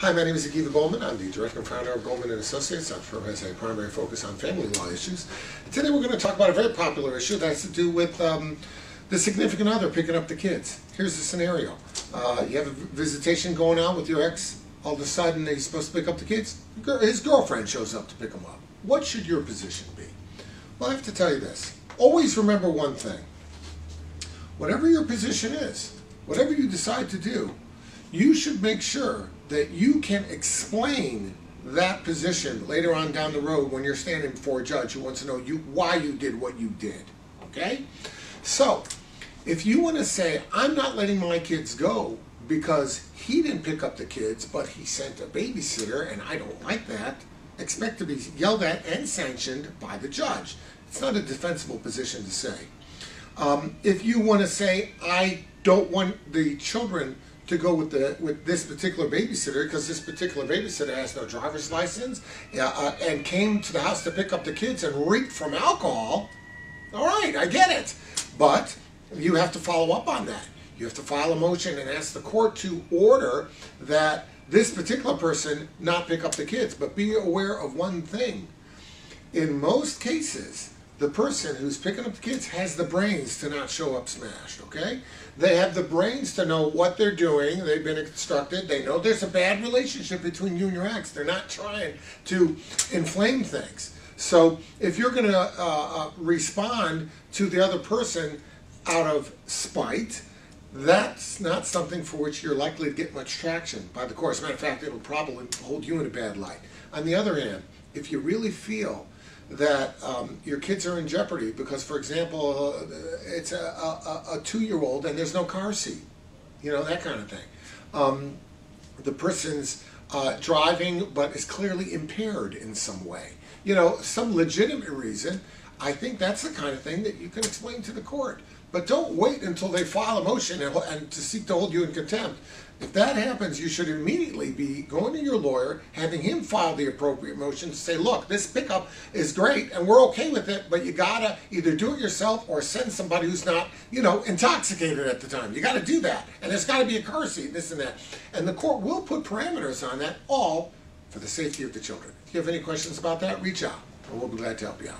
Hi, my name is Goldman. I'm the director and founder of Goldman and Associates. Our firm has a primary focus on family law issues. Today we're going to talk about a very popular issue that has to do with the significant other picking up the kids. Here's the scenario. You have a visitation going on with your ex. All of a sudden he's supposed to pick up the kids. His girlfriend shows up to pick them up. What should your position be? Well, I have to tell you this. Always remember one thing. Whatever your position is, whatever you decide to do, you should make sure that you can explain that position later on down the road when you're standing before a judge who wants to know why you did what you did. Okay? So, if you want to say, I'm not letting my kids go because he didn't pick up the kids, but he sent a babysitter, and I don't like that, expect to be yelled at and sanctioned by the judge. It's not a defensible position to say. If you want to say, I don't want the children to go with this particular babysitter because this particular babysitter has no driver's license and came to the house to pick up the kids and reeked from alcohol, all right, I get it. But you have to follow up on that. You have to file a motion and ask the court to order that this particular person not pick up the kids. But be aware of one thing. In most cases, the person who's picking up the kids has the brains to not show up smashed, okay? They have the brains to know what they're doing. They've been instructed. They know there's a bad relationship between you and your ex. They're not trying to inflame things. So if you're going to respond to the other person out of spite, that's not something for which you're likely to get much traction by the court. As a matter of fact, it'll probably hold you in a bad light. On the other hand, if you really feel that your kids are in jeopardy because, for example, it's a 2-year-old and there's no car seat, you know, that kind of thing. The person's driving but is clearly impaired in some way, you know, some legitimate reason. I think that's the kind of thing that you can explain to the court. But don't wait until they file a motion and to seek to hold you in contempt. If that happens, you should immediately be going to your lawyer, having him file the appropriate motion to say, look, this pickup is great and we're okay with it, but you gotta either do it yourself or send somebody who's not, you know, intoxicated at the time. You gotta do that. And there's gotta be a car seat, this and that. And the court will put parameters on that, all for the safety of the children. If you have any questions about that, reach out and we'll be glad to help you out.